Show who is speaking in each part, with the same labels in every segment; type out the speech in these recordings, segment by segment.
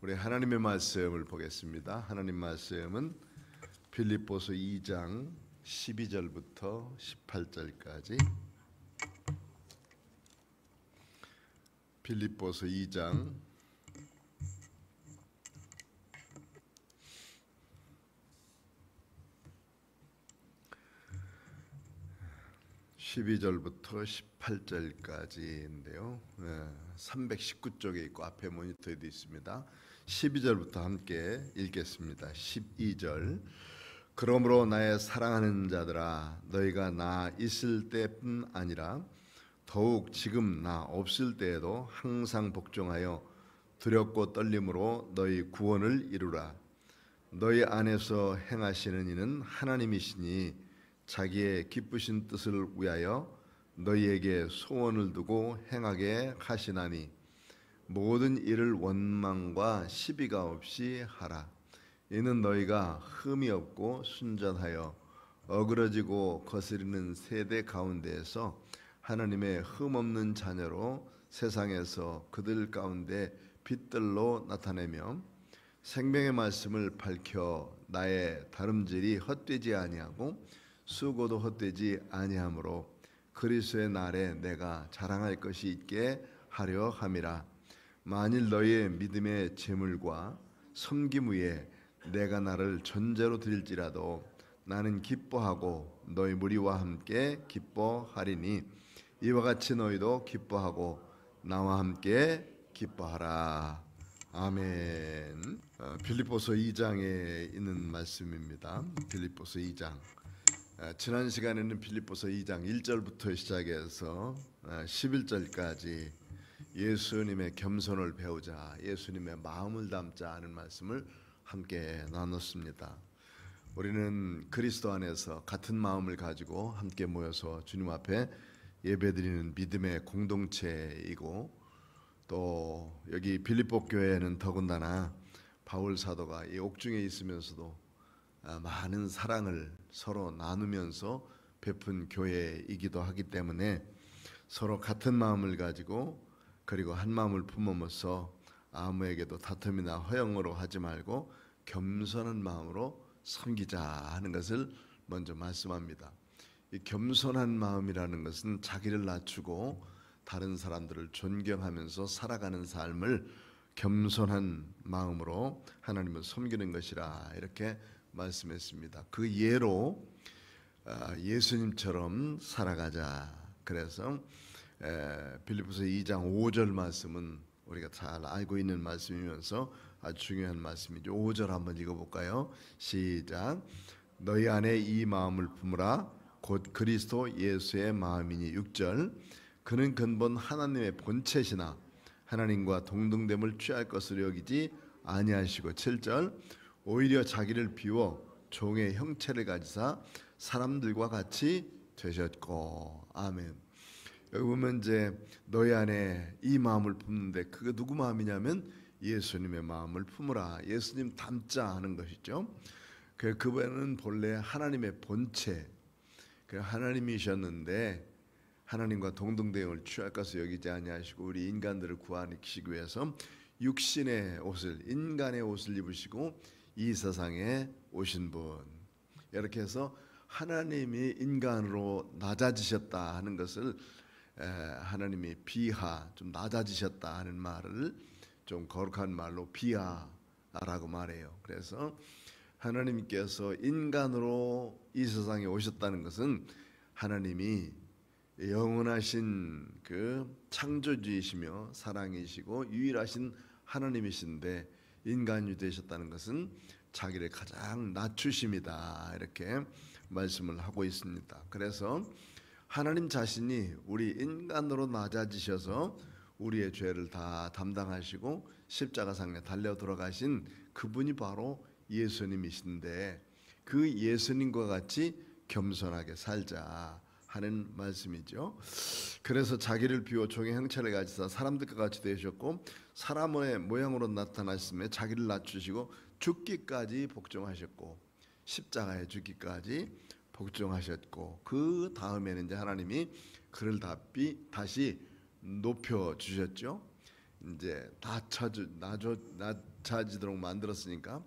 Speaker 1: 우리 하나님의 말씀을 보겠습니다. 하나님 말씀은 빌립보서 2장 12절부터 18절까지. 빌립보서 2장 12절부터 18절까지인데요. 319쪽에 있고 앞에 모니터에도 있습니다. 12절부터 함께 읽겠습니다. 12절. 그러므로 나의 사랑하는 자들아, 너희가 나 있을 때뿐 아니라 더욱 지금 나 없을 때에도 항상 복종하여 두렵고 떨림으로 너희 구원을 이루라. 너희 안에서 행하시는 이는 하나님이시니 자기의 기쁘신 뜻을 위하여 너희에게 소원을 두고 행하게 하시나니 모든 일을 원망과 시비가 없이 하라. 이는 너희가 흠이 없고 순전하여 어그러지고 거스리는 세대 가운데에서 하나님의 흠 없는 자녀로 세상에서 그들 가운데 빛들로 나타내며 생명의 말씀을 밝혀 나의 다름질이 헛되지 아니하고 수고도 헛되지 아니하므로 그리스도의 날에 내가 자랑할 것이 있게 하려 함이라. 만일 너희의 믿음의 재물과 섬김 위에 내가 나를 전제로 드릴지라도 나는 기뻐하고 너희 무리와 함께 기뻐하리니 이와 같이 너희도 기뻐하고 나와 함께 기뻐하라. 아멘. 빌립보서 2장에 있는 말씀입니다. 빌립보서 2장. 지난 시간에는 빌립보서 2장 1절부터 시작해서 11절까지 예수님의 겸손을 배우자, 예수님의 마음을 담자 하는 말씀을 함께 나눴습니다. 우리는 그리스도 안에서 같은 마음을 가지고 함께 모여서 주님 앞에 예배드리는 믿음의 공동체이고, 또 여기 빌립보 교회는 더군다나 바울 사도가 이 옥중에 있으면서도 많은 사랑을 서로 나누면서 베푼 교회이기도 하기 때문에 서로 같은 마음을 가지고 그리고 한 마음을 품으면서 아무에게도 다툼이나 허영으로 하지 말고 겸손한 마음으로 섬기자 하는 것을 먼저 말씀합니다. 이 겸손한 마음이라는 것은 자기를 낮추고 다른 사람들을 존경하면서 살아가는 삶을 겸손한 마음으로 하나님을 섬기는 것이라 이렇게 말씀했습니다. 그 예로 예수님처럼 살아가자. 그래서 빌립보서 2장 5절 말씀은 우리가 잘 알고 있는 말씀이면서 아주 중요한 말씀이죠. 5절 한번 읽어볼까요? 시작. 너희 안에 이 마음을 품으라. 곧 그리스도 예수의 마음이니. 6절. 그는 근본 하나님의 본체시나 하나님과 동등됨을 취할 것으로 여기지 아니하시고. 7절. 오히려 자기를 비워 종의 형체를 가지사 사람들과 같이 되셨고. 아멘. 여기 보면 이제 너희 안에 이 마음을 품는데 그게 누구 마음이냐면 예수님의 마음을 품으라. 예수님 닮자 하는 것이죠. 그분은 본래 하나님의 본체, 하나님이셨는데 하나님과 동등됨을 취할 것을 여기지 아니하시고 우리 인간들을 구하시기 위해서 육신의 옷을, 인간의 옷을 입으시고 이 세상에 오신 분. 이렇게 해서 하나님이 인간으로 낮아지셨다 하는 것을 하나님이 비하, 좀 낮아지셨다 하는 말을 좀 거룩한 말로 비하라고 말해요. 그래서 하나님께서 인간으로 이 세상에 오셨다는 것은 하나님이 영원하신 그 창조주이시며 사랑이시고 유일하신 하나님이신데 인간이 되셨다는 것은 자기를 가장 낮추심이다 이렇게 말씀을 하고 있습니다. 그래서 하나님 자신이 우리 인간으로 낮아지셔서 우리의 죄를 다 담당하시고 십자가상에 달려 돌아가신 그분이 바로 예수님이신데 그 예수님과 같이 겸손하게 살자 하는 말씀이죠. 그래서 자기를 비워 종의 형체를 가지사 사람들과 같이 되셨고 사람의 모양으로 나타나심에 자기를 낮추시고 죽기까지 복종하셨고 십자가에 죽기까지 복종하셨고 그 다음에는 이제 하나님이 그를 다시 높여 주셨죠. 이제 낮춰지도록 만들었으니까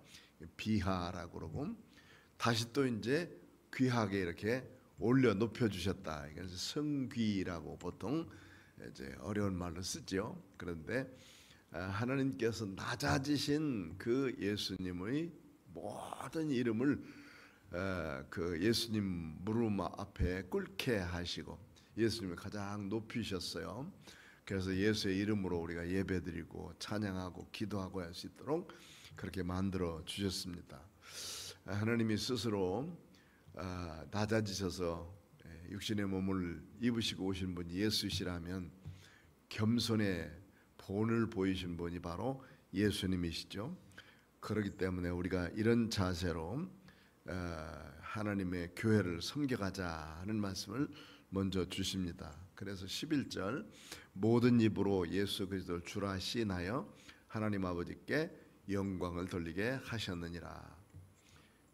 Speaker 1: 비하라고 그러고, 다시 또 이제 귀하게 이렇게 올려 높여 주셨다. 그래서 성귀라고 보통 이제 어려운 말로 쓰죠. 그런데 하나님께서 낮아지신 그 예수님의 모든 이름을 그 예수님 무릎 앞에 꿇게 하시고 예수님을 가장 높이셨어요. 그래서 예수의 이름으로 우리가 예배드리고 찬양하고 기도하고 할 수 있도록 그렇게 만들어 주셨습니다. 하나님이 스스로 낮아지셔서 육신의 몸을 입으시고 오신 분이 예수시라면 겸손의 본을 보이신 분이 바로 예수님이시죠. 그렇기 때문에 우리가 이런 자세로 하나님의 교회를 섬겨가자 하는 말씀을 먼저 주십니다. 그래서 11절 모든 입으로 예수 그리스도를 주라 시인하여 하나님 아버지께 영광을 돌리게 하셨느니라.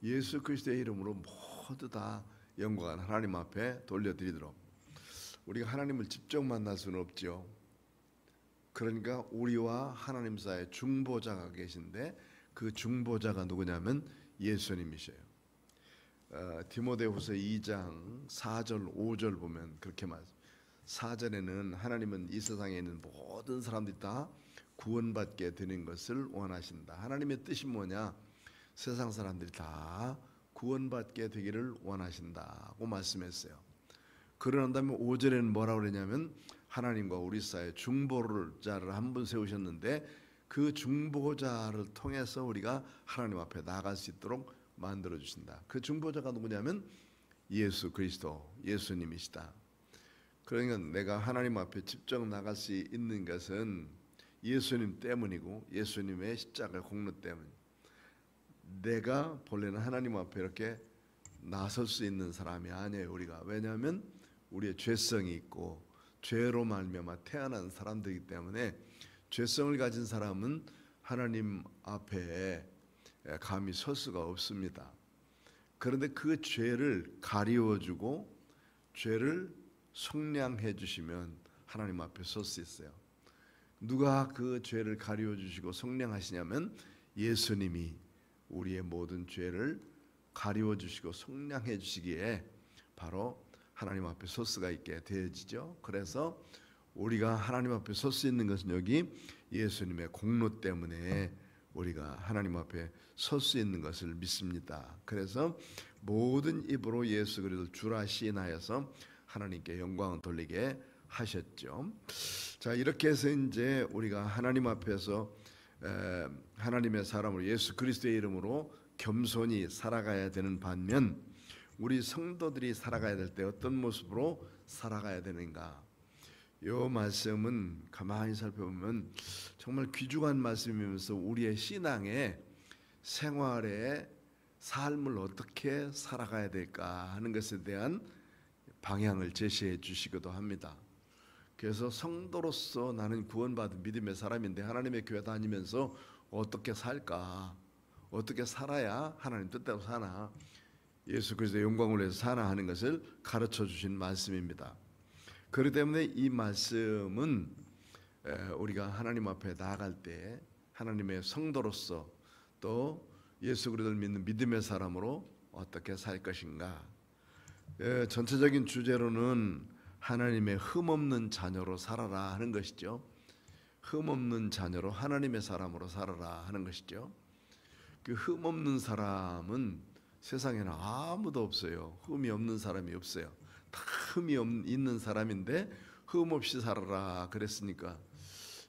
Speaker 1: 예수 그리스도의 이름으로 모두 다 영광을 하나님 앞에 돌려드리도록. 우리가 하나님을 직접 만날 수는 없죠. 그러니까 우리와 하나님 사이에 중보자가 계신데 그 중보자가 누구냐면 예수님이셔요. 디모데후서 2장 4절 5절 보면 그렇게 말씀. 4절에는 하나님은 이 세상에 있는 모든 사람들이 다 구원받게 되는 것을 원하신다. 하나님의 뜻이 뭐냐? 세상 사람들이 다 구원받게 되기를 원하신다고 말씀했어요. 그러는 다음에 5절에는 뭐라고 그러냐면 하나님과 우리 사이에 중보자를 한 분 세우셨는데 그 중보자를 통해서 우리가 하나님 앞에 나갈 수 있도록 만들어 주신다. 그 중보자가 누구냐면 예수 그리스도, 예수님이시다. 그러니까 내가 하나님 앞에 직접 나갈 수 있는 것은 예수님 때문이고 예수님의 십자가 공로 때문. 내가 본래는 하나님 앞에 이렇게 나설 수 있는 사람이 아니에요. 우리가. 왜냐하면 우리의 죄성이 있고 죄로 말미암아 태어난 사람들이기 때문에 죄성을 가진 사람은 하나님 앞에 감히 설 수가 없습니다. 그런데 그 죄를 가리워주고 죄를 속량해 주시면 하나님 앞에 설 수 있어요. 누가 그 죄를 가리워주시고 속량하시냐면 예수님이 우리의 모든 죄를 가리워주시고 속량해 주시기에 바로 하나님 앞에 설 수가 있게 되어지죠. 그래서 우리가 하나님 앞에 설 수 있는 것은 여기 예수님의 공로 때문에 우리가 하나님 앞에 설 수 있는 것을 믿습니다. 그래서 모든 입으로 예수 그리스도를 주라 시인하여서 하나님께 영광을 돌리게 하셨죠. 자, 이렇게 해서 이제 우리가 하나님 앞에서 하나님의 사람으로 예수 그리스도의 이름으로 겸손히 살아가야 되는 반면 우리 성도들이 살아가야 될 때 어떤 모습으로 살아가야 되는가? 이 말씀은 가만히 살펴보면 정말 귀중한 말씀이면서 우리의 신앙의 생활의 삶을 어떻게 살아가야 될까 하는 것에 대한 방향을 제시해 주시기도 합니다. 그래서 성도로서 나는 구원받은 믿음의 사람인데 하나님의 교회 다니면서 어떻게 살까? 어떻게 살아야 하나님 뜻대로 사나? 예수 그리스도의 영광을 위해서 사나 하는 것을 가르쳐 주신 말씀입니다. 그렇기 때문에 이 말씀은 우리가 하나님 앞에 나아갈 때 하나님의 성도로서 또 예수 그리스도를 믿는 믿음의 사람으로 어떻게 살 것인가? 전체적인 주제로는 하나님의 흠없는 자녀로 살아라 하는 것이죠. 흠없는 자녀로 하나님의 사람으로 살아라 하는 것이죠. 그 흠없는 사람은 세상에는 아무도 없어요. 흠이 없는 사람이 없어요. 다 흠이 있는 사람인데 흠 없이 살아라 그랬으니까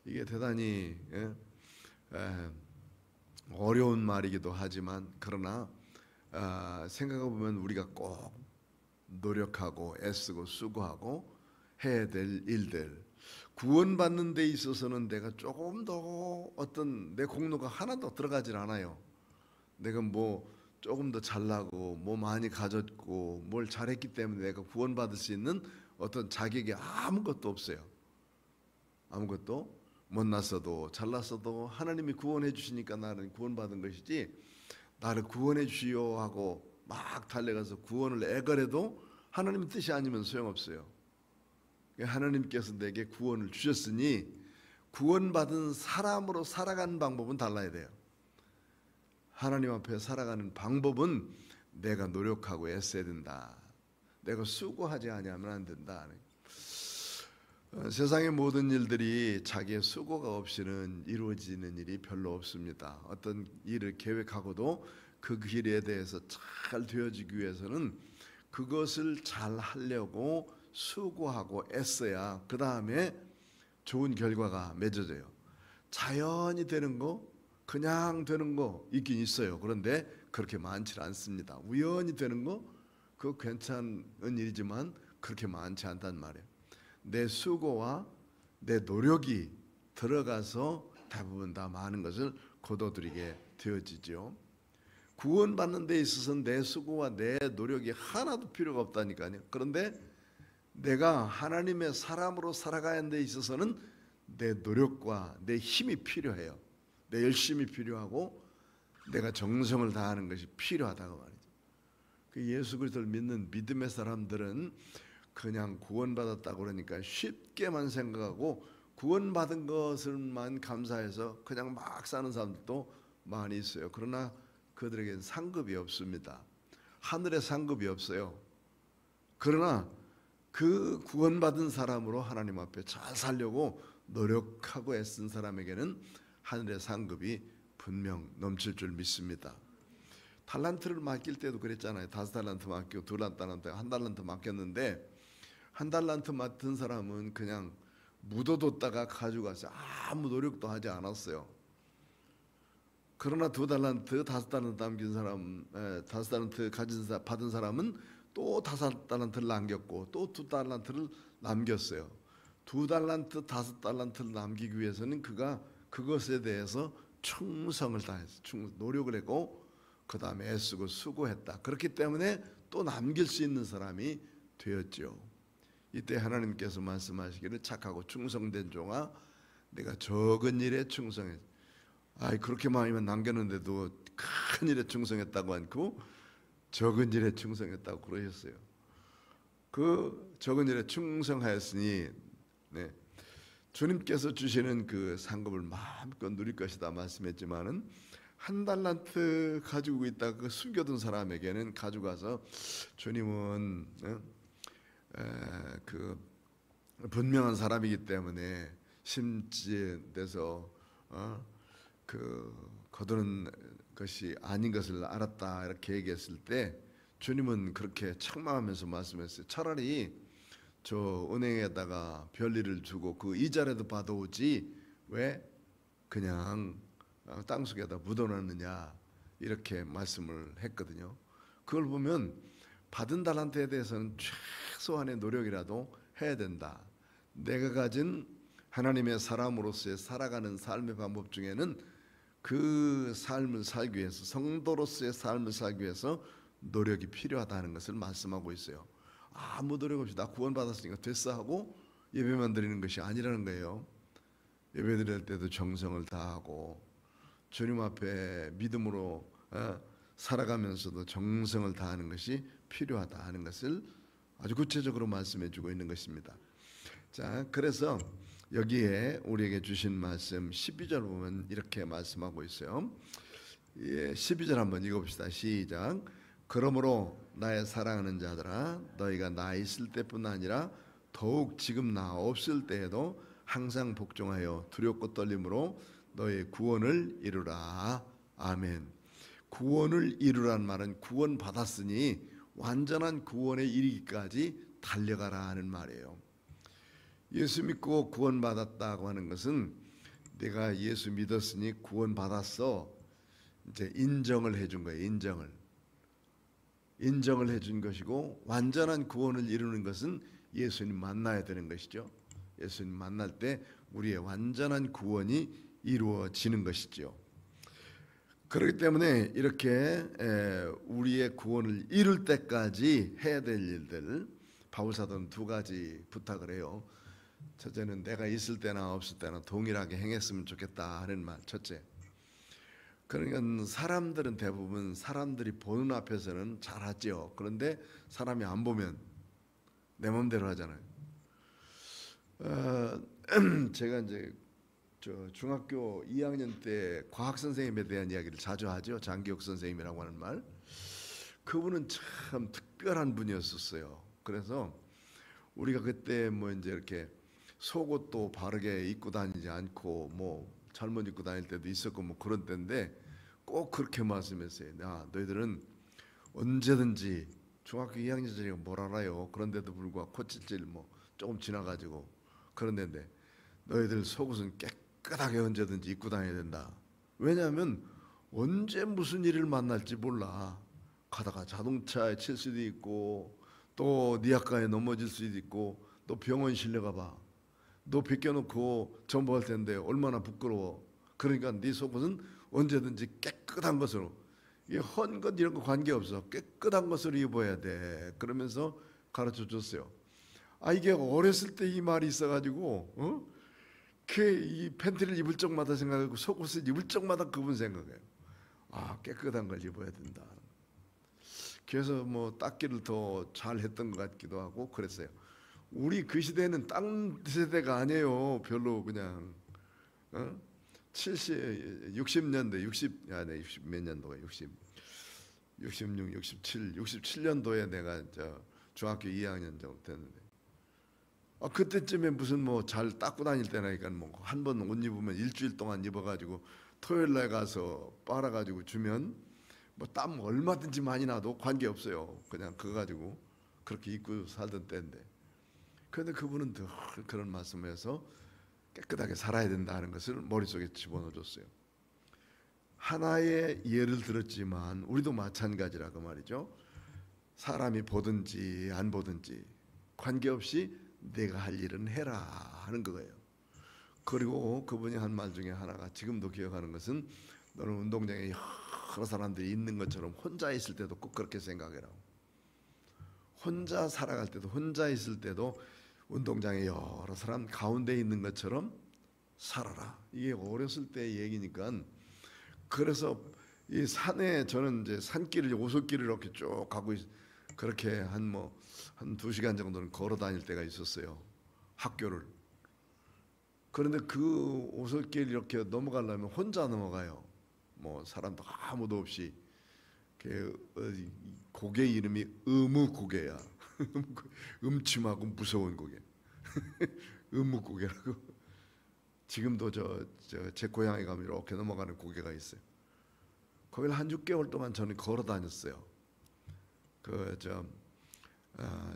Speaker 1: 이게 대단히 어려운 말이기도 하지만 그러나 생각해 보면 우리가 꼭 노력하고 애쓰고 수고하고 해야 될 일들, 구원받는 데 있어서는 내가 조금 더 어떤 내 공로가 하나도 들어가질 않아요. 내가 뭐 조금 더 잘나고 뭐 많이 가졌고 뭘 잘했기 때문에 내가 구원받을 수 있는 어떤 자격이 아무것도 없어요. 아무것도 못났어도 잘났어도 하나님이 구원해 주시니까 나는 구원받은 것이지, 나를 구원해 주시오 하고 막 달려가서 구원을 애걸해도 하나님의 뜻이 아니면 소용없어요. 하나님께서 내게 구원을 주셨으니 구원받은 사람으로 살아가는 방법은 달라야 돼요. 하나님 앞에 살아가는 방법은 내가 노력하고 애써야 된다. 내가 수고하지 아니하면 안 된다. 세상의 모든 일들이 자기의 수고가 없이는 이루어지는 일이 별로 없습니다. 어떤 일을 계획하고도 그 길에 대해서 잘 되어지기 위해서는 그것을 잘 하려고 수고하고 애써야 그 다음에 좋은 결과가 맺어져요. 자연히 되는 거, 그냥 되는 거 있긴 있어요. 그런데 그렇게 많지 않습니다. 우연히 되는 거, 그거 괜찮은 일이지만 그렇게 많지 않단 말이에요. 내 수고와 내 노력이 들어가서 대부분 다 많은 것을 거둬들이게 되어지죠. 구원받는 데 있어서는 내 수고와 내 노력이 하나도 필요가 없다니까요. 그런데 내가 하나님의 사람으로 살아가는 데 있어서는 내 노력과 내 힘이 필요해요. 내 열심이 필요하고 내가 정성을 다하는 것이 필요하다고 말이죠. 그 예수 그리스도를 믿는 믿음의 사람들은 그냥 구원받았다고 그러니까 쉽게만 생각하고 구원받은 것을만 감사해서 그냥 막 사는 사람들도 많이 있어요. 그러나 그들에게는 상급이 없습니다. 하늘에 상급이 없어요. 그러나 그 구원받은 사람으로 하나님 앞에 잘 살려고 노력하고 애쓴 사람에게는 하늘의 상급이 분명 넘칠 줄 믿습니다. 달란트를 맡길 때도 그랬잖아요. 5달란트 맡기고 2달란트, 1달란트 맡겼는데 1달란트 맡은 사람은 그냥 묻어뒀다가 가져가서 아무 노력도 하지 않았어요. 그러나 2달란트, 5달란트 남긴 사람, 5달란트 받은 사람은 또 5달란트를 남겼고 또 2달란트를 남겼어요. 2달란트, 5달란트를 남기기 위해서는 그가 그것에 대해서 충성을 다해서 노력을 했고 그 다음에 애쓰고 수고했다. 그렇기 때문에 또 남길 수 있는 사람이 되었죠. 이때 하나님께서 말씀하시기를 착하고 충성된 종아, 내가 적은 일에 충성해. 그렇게 많이만 남겼는데도 큰 일에 충성했다고 않고 적은 일에 충성했다고 그러셨어요. 그 적은 일에 충성하였으니 주님께서 주시는 그 상급을 마음껏 누릴 것이다 말씀했지만은 1달란트 가지고 있다가 그 숨겨둔 사람에게는 가져가서 주님은 그 분명한 사람이기 때문에 심지에서 그 거두는 것이 아닌 것을 알았다 이렇게 얘기했을 때 주님은 그렇게 책망하면서 말씀했어요. 차라리 저 은행에다가 별일을 주고 그 이자라도 받아오지 왜 그냥 땅속에다 묻어놨느냐 이렇게 말씀을 했거든요. 그걸 보면 받은 달란트에 대해서는 최소한의 노력이라도 해야 된다. 내가 가진 하나님의 사람으로서의 살아가는 삶의 방법 중에는 그 삶을 살기 위해서 성도로서의 삶을 살기 위해서 노력이 필요하다는 것을 말씀하고 있어요. 아무 노력 없이 나 구원받았으니까 됐어 하고 예배만 드리는 것이 아니라는 거예요. 예배 드릴 때도 정성을 다하고 주님 앞에 믿음으로 살아가면서도 정성을 다하는 것이 필요하다 하는 것을 아주 구체적으로 말씀해 주고 있는 것입니다. 자, 그래서 여기에 우리에게 주신 말씀 12절 보면 이렇게 말씀하고 있어요. 12절 한번 읽어봅시다. 시작. 그러므로 나의 사랑하는 자들아, 너희가 나 있을 때뿐 아니라 더욱 지금 나 없을 때에도 항상 복종하여 두렵고 떨림으로 너의 구원을 이루라. 아멘. 구원을 이루란 말은 구원 받았으니 완전한 구원에 이르기까지 달려가라 하는 말이에요. 예수 믿고 구원 받았다고 하는 것은 내가 예수 믿었으니 구원 받았어. 이제 인정을 해준 거예요. 인정을 해준 것이고 완전한 구원을 이루는 것은 예수님 만나야 되는 것이죠. 예수님 만날 때 우리의 완전한 구원이 이루어지는 것이죠. 그렇기 때문에 이렇게 우리의 구원을 이룰 때까지 해야 될 일들, 바울사도는 2가지 부탁을 해요. 첫째는 내가 있을 때나 없을 때나 동일하게 행했으면 좋겠다 하는 말, 첫째. 그러니까 사람들은 대부분 사람들이 보는 앞에서는 잘하죠. 그런데 사람이 안 보면 내 마음대로 하잖아요. 제가 이제 저 중학교 2학년 때 과학 선생님에 대한 이야기를 자주 하죠. 장기혁 선생님이라고 하는 말. 그분은 참 특별한 분이었었어요. 그래서 우리가 그때 뭐 이제 이렇게 속옷도 바르게 입고 다니지 않고 뭐 잘못 입고 다닐 때도 있었고 뭐 그런 때인데 꼭 그렇게 말씀했어요. 야, 너희들은 언제든지 중학교 2학년짜리가 뭘 알아요. 그런데도 불구하고 코찔찔 뭐 조금 지나가지고 그런 데인데 너희들 속옷은 깨끗하게 언제든지 입고 다녀야 된다. 왜냐하면 언제 무슨 일을 만날지 몰라. 가다가 자동차에 칠 수도 있고 또 니아까에 넘어질 수도 있고 또 병원 실려가 봐. 너 벗겨놓고 전보할 텐데 얼마나 부끄러워. 그러니까 네 속옷은 언제든지 깨끗한 것으로, 이게 헌 것 이런 거 관계없어. 깨끗한 것으로 입어야 돼. 그러면서 가르쳐 줬어요. 아, 이게 어렸을 때 이 말이 있어가지고 이 팬티를 입을 적마다 생각하고 속옷을 입을 적마다 그분 생각해요. 아, 깨끗한 걸 입어야 된다. 그래서 뭐 닦기를 더 잘했던 것 같기도 하고 그랬어요. 우리 그 시대는 땅 세대가 아니에요. 별로 그냥 60년대 60 몇 년도가 66, 67년도에 내가 저 중학교 2학년 정도 됐는데 그때쯤에 무슨 뭐 잘 닦고 다닐 때라니까 뭐 한 번 옷 입으면 일주일 동안 입어가지고 토요일 날 가서 빨아가지고 주면 뭐 땀 얼마든지 많이 나도 관계 없어요. 그냥 그거 가지고 그렇게 입고 살던 때인데. 그런데 그분은 늘 그런 말씀에서 깨끗하게 살아야 된다는 것을 머릿속에 집어넣어줬어요. 하나의 예를 들었지만 우리도 마찬가지라고 말이죠. 사람이 보든지 안 보든지 관계없이 내가 할 일은 해라 하는 거예요. 그리고 그분이 한 말 중에 하나가 지금도 기억하는 것은 너는 운동장에 여러 사람들이 있는 것처럼 혼자 있을 때도 꼭 그렇게 생각해라. 혼자 살아갈 때도 혼자 있을 때도 운동장에 여러 사람 가운데 있는 것처럼 살아라. 이게 어렸을 때 얘기니까. 그래서 이 산에 저는 이제 산길을 오솔길을 이렇게 쭉 가고 그렇게 한 2시간 정도는 걸어 다닐 때가 있었어요. 학교를. 그런데 그 오솔길 이렇게 넘어가려면 혼자 넘어가요. 뭐 사람도 아무도 없이. 고개 이름이 의무고개야. 음침하고 무서운 고개. 의무고개라고. 지금도 제 고향에 가면 이렇게 넘어가는 고개가 있어요. 거기를 한 6개월 동안 저는 걸어 다녔어요.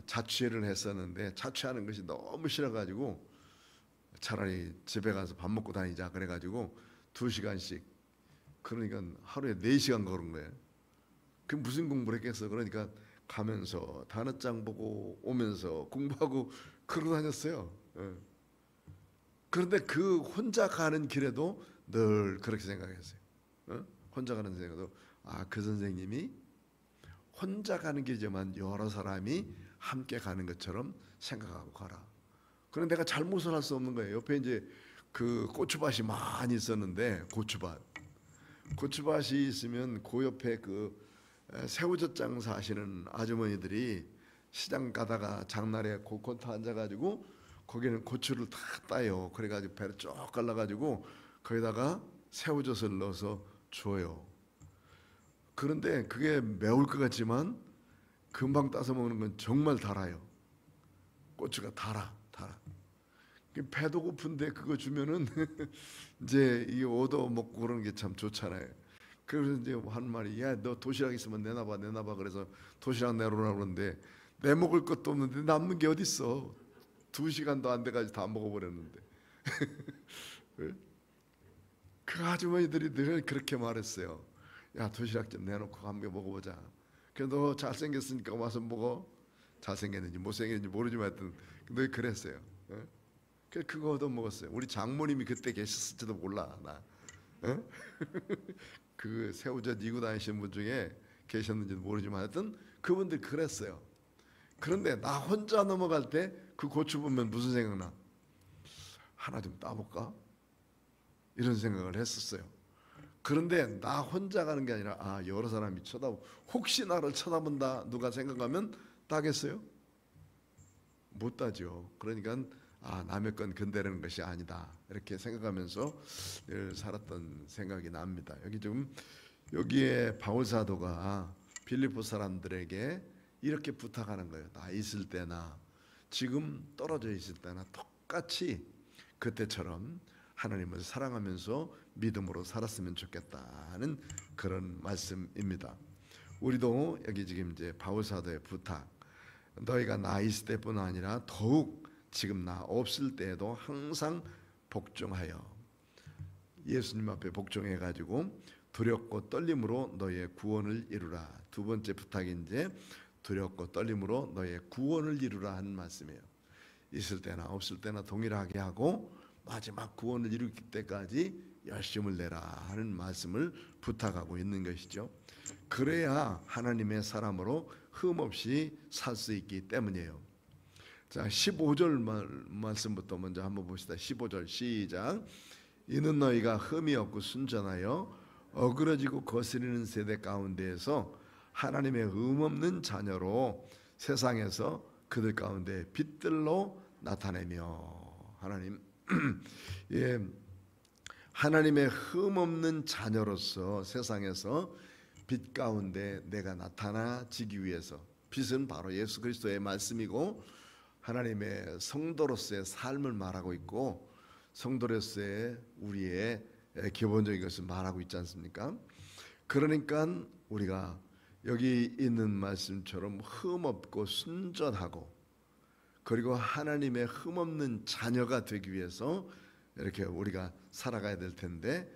Speaker 1: 자취를 했었는데 자취하는 것이 너무 싫어가지고 차라리 집에 가서 밥 먹고 다니자 그래가지고 2시간씩, 그러니까 하루에 4시간 걸은 거예요. 그 무슨 공부를 했겠어. 그러니까 가면서 단어장 보고 오면서 공부하고 그러고 다녔어요. 그런데 그 혼자 가는 길에도 늘 그렇게 생각했어요. 혼자 가는 생각도 그 선생님이 혼자 가는 길이지만 여러 사람이 함께 가는 것처럼 생각하고 가라. 그런데 내가 잘못을 할 수 없는 거예요. 옆에 이제 그 고추밭이 많이 있었는데 고추밭이 있으면 그 옆에 그 새우젓 장사하시는 아주머니들이 시장 가다가 장날에 곳곳 앉아가지고 거기는 고추를 다 따요. 그래가지고 배를 쭉 갈라가지고 거기다가 새우젓을 넣어서 줘요. 그런데 그게 매울 것 같지만 금방 따서 먹는 건 정말 달아요. 고추가 달아. 배도 고픈데 그거 주면은 이제 이 얻어 먹고 그러는 게 참 좋잖아요. 그래서 이제 한 말이, 야, 너 도시락 있으면 내놔봐. 그래서 도시락 내놓으라고 그러는데 내 먹을 것도 없는데 남는 게 어디 있어? 2시간도 안 돼가지고 다 먹어버렸는데. 그 아주머니들이 늘 그렇게 말했어요. 야, 도시락 좀 내놓고 함께 먹어보자. 그래서 너 잘생겼으니까 와서 먹어. 잘생겼는지 못생겼는지 모르지만 하여튼 늘 그랬어요. 그래서 그거 얻어 먹었어요. 우리 장모님이 그때 계셨을지도 몰라 나. 그 새우젓 이고 다니시는 분 중에 계셨는지도 모르지만 하여튼 그분들 그랬어요. 그런데 나 혼자 넘어갈 때 그 고추 보면 무슨 생각나? 하나 좀 따볼까? 이런 생각을 했었어요. 그런데 나 혼자 가는 게 아니라 여러 사람이 혹시 나를 쳐다본다 누가 생각하면 따겠어요? 못 따죠. 그러니까 남의 건 건드리는 것이 아니다 이렇게 생각하면서 늘 살았던 생각이 납니다. 여기에 바울 사도가 빌립보 사람들에게 이렇게 부탁하는 거예요. 나 있을 때나 지금 떨어져 있을 때나 똑같이 그때처럼 하나님을 사랑하면서 믿음으로 살았으면 좋겠다는 그런 말씀입니다. 우리도 여기 지금 이제 바울 사도의 부탁, 너희가 나 있을 때뿐 아니라 더욱 지금 나 없을 때에도 항상 복종하여 예수님 앞에 복종해 가지고 두렵고 떨림으로 너의 구원을 이루라. 두 번째 부탁이 이제 두렵고 떨림으로 너의 구원을 이루라 하는 말씀이에요. 있을 때나 없을 때나 동일하게 하고 마지막 구원을 이룰 때까지 열심을 내라 하는 말씀을 부탁하고 있는 것이죠. 그래야 하나님의 사람으로 흠없이 살 수 있기 때문이에요. 자, 15절 말씀부터 먼저 한번 봅시다. 15절 시작. 이는 너희가 흠이 없고 순전하여 어그러지고 거스리는 세대 가운데에서 하나님의 흠없는 자녀로 세상에서 그들 가운데 빛들로 나타내며 예, 하나님의 흠없는 자녀로서 세상에서 빛 가운데 내가 나타나지기 위해서, 빛은 바로 예수 그리스도의 말씀이고 하나님의 성도로서의 삶을 말하고 있고 성도로서의 우리의 기본적인 것을 말하고 있지 않습니까? 그러니까 우리가 여기 있는 말씀처럼 흠없고 순전하고 그리고 하나님의 흠없는 자녀가 되기 위해서 이렇게 우리가 살아가야 될 텐데,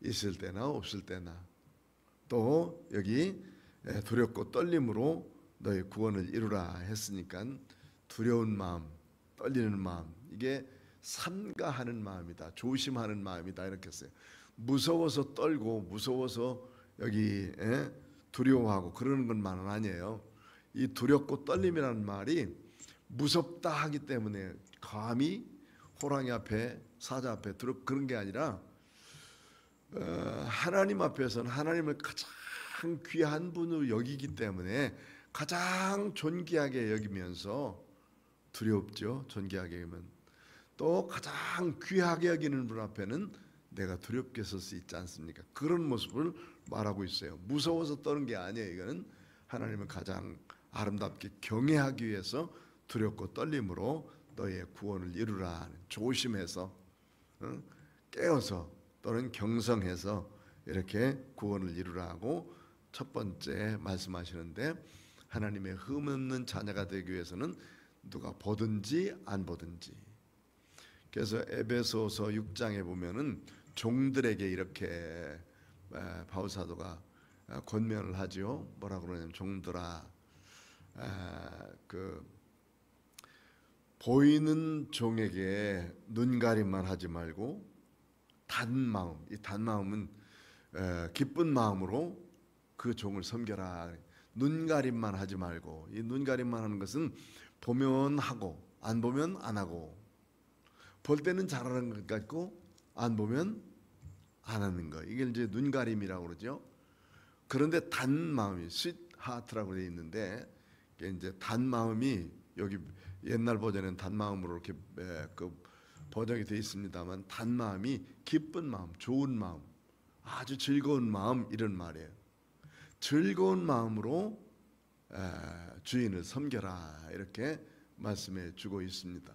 Speaker 1: 있을 때나 없을 때나 또 여기 두렵고 떨림으로 너의 구원을 이루라 했으니까 두려운 마음, 떨리는 마음, 이게 삼가하는 마음이다, 조심하는 마음이다 이렇게 했어요. 무서워서 떨고 무서워서 여기 두려워하고 그러는 것만은 아니에요. 이 두렵고 떨림이라는 말이 무섭다 하기 때문에 감히 호랑이 앞에 사자 앞에 그런 게 아니라 하나님 앞에서는 하나님을 가장 귀한 분으로 여기기 때문에 가장 존귀하게 여기면서 두렵죠. 존귀하게 여기면 또 가장 귀하게 여기는 분 앞에는 내가 두렵게 설 수 있지 않습니까? 그런 모습을 말하고 있어요. 무서워서 떠는 게 아니에요. 이거는 하나님을 가장 아름답게 경외하기 위해서 두렵고 떨림으로 너의 구원을 이루라. 조심해서 깨어서 또는 경성해서 이렇게 구원을 이루라고 첫 번째 말씀하시는데, 하나님의 흠없는 자녀가 되기 위해서는 누가 보든지 안 보든지. 그래서 에베소서 6장에 보면은 종들에게 이렇게 바울 사도가 권면을 하죠. 뭐라 그러냐면 종들아, 그 보이는 종에게 눈가림만 하지 말고 단 마음, 이 단 마음은 기쁜 마음으로 그 종을 섬겨라. 눈가림만 하지 말고, 이 눈가림만 하는 것은 보면 하고 안 보면 안 하고, 볼 때는 잘하는 것 같고 안 보면 안 하는 거, 이게 이제 눈가림이라고 그러죠. 그런데 단 마음이 sweet heart라고 되어 있는데, 이게 이제 단 마음이 여기 옛날 버전에는 단 마음으로 이렇게 그 번역이 되어 있습니다만, 단 마음이 기쁜 마음, 좋은 마음, 아주 즐거운 마음 이런 말이에요. 즐거운 마음으로 주인을 섬겨라 이렇게 말씀해 주고 있습니다.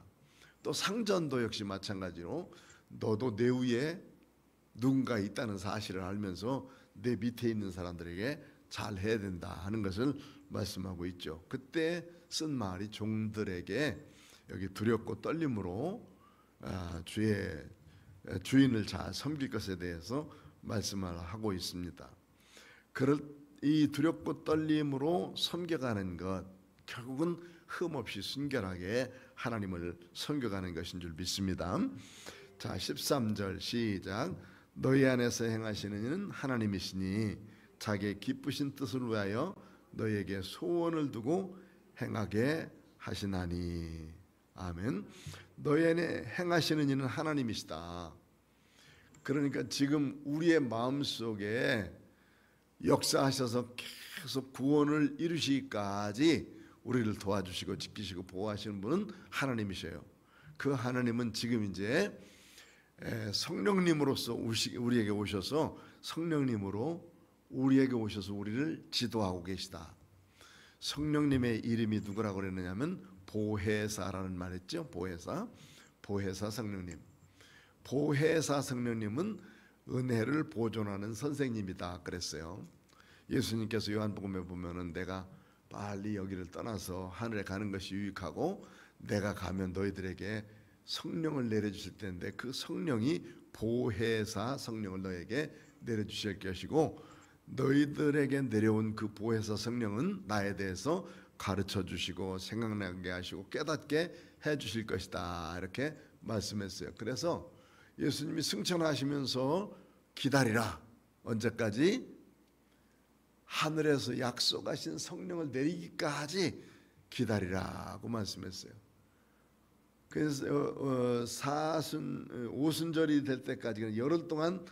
Speaker 1: 또 상전도 역시 마찬가지로 너도 내 위에 누군가 있다는 사실을 알면서 내 밑에 있는 사람들에게 잘 해야 된다 하는 것을 말씀하고 있죠. 그때 쓴 말이 종들에게 여기 두렵고 떨림으로 주의 주인을 잘 섬길 것에 대해서 말씀을 하고 있습니다. 이 두렵고 떨림으로 섬겨가는 것, 결국은 흠없이 순결하게 하나님을 섬겨가는 것인 줄 믿습니다. 자, 13절 시작. 너희 안에서 행하시는 이는 하나님이시니 자기의 기쁘신 뜻을 위하여 너희에게 소원을 두고 행하게 하시나니. 아멘. 너희 안에 행하시는 이는 하나님이시다. 그러니까 지금 우리의 마음속에 역사하셔서 계속 구원을 이루시기까지 우리를 도와주시고 지키시고 보호하시는 분은 하나님이셔요. 그 하나님은 지금 이제 성령님으로서 우리에게 오셔서 성령님으로 우리에게 오셔서 우리를 지도하고 계시다. 성령님의 이름이 누구라고 그랬느냐면 보혜사라는 말 했죠. 보혜사 성령님. 보혜사 성령님은 은혜를 보존하는 선생님이다 그랬어요. 예수님께서 요한복음에 보면은 내가 빨리 여기를 떠나서 하늘에 가는 것이 유익하고 내가 가면 너희들에게 성령을 내려주실 텐데 그 성령이 보혜사 성령을 너에게 내려주실 것이고 너희들에게 내려온 그 보혜사 성령은 나에 대해서 가르쳐 주시고 생각나게 하시고 깨닫게 해 주실 것이다 이렇게 말씀했어요. 그래서 예수님이 승천하시면서 기다리라. 언제까지? 하늘에서 약속하신 성령을 내리기까지 기다리라고 말씀했어요. 그래서 오순절이 될 때까지 열흘 동안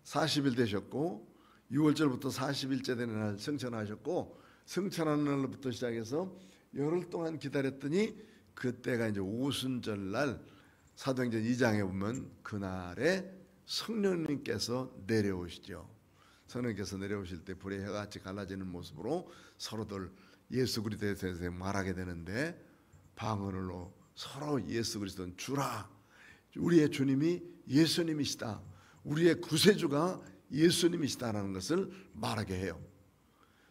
Speaker 1: 40일 되셨고 6월절부터 40일째 되는 날 승천하셨고 승천하는 날부터 시작해서 열흘 동안 기다렸더니 그때가 이제 오순절 날 사도행전 2장에 보면 그날에 성령님께서 내려오시죠. 성령님께서 내려오실 때 불의 해가 같이 갈라지는 모습으로 서로들 예수 그리스도에 대해서 말하게 되는데 방언으로 서로 예수 그리스도는 주라. 우리의 주님이 예수님이시다. 우리의 구세주가 예수님이시다라는 것을 말하게 해요.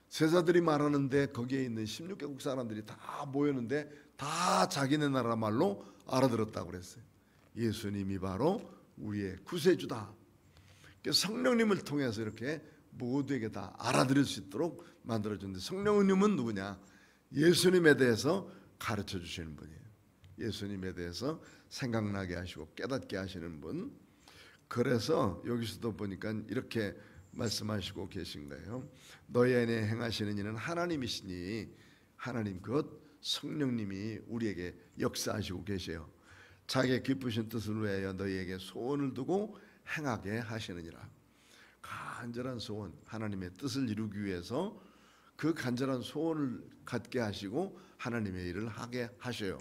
Speaker 1: 제자들이 말하는데 거기에 있는 16개국 사람들이 다 모였는데 다 자기네 나라 말로 알아들었다고 그랬어요. 예수님이 바로 우리의 구세주다. 성령님을 통해서 이렇게 모두에게 다 알아들을 수 있도록 만들어주는데 성령님은 누구냐? 예수님에 대해서 가르쳐 주시는 분이에요. 예수님에 대해서 생각나게 하시고 깨닫게 하시는 분. 그래서 여기서도 보니까 이렇게 말씀하시고 계신 거예요. 너희 안에 행하시는 이는 하나님이시니 하나님 곧 성령님이 우리에게 역사하시고 계세요. 자기의 기쁘신 뜻을 위하여 너희에게 소원을 두고 행하게 하시느니라. 간절한 소원, 하나님의 뜻을 이루기 위해서 그 간절한 소원을 갖게 하시고 하나님의 일을 하게 하셔요.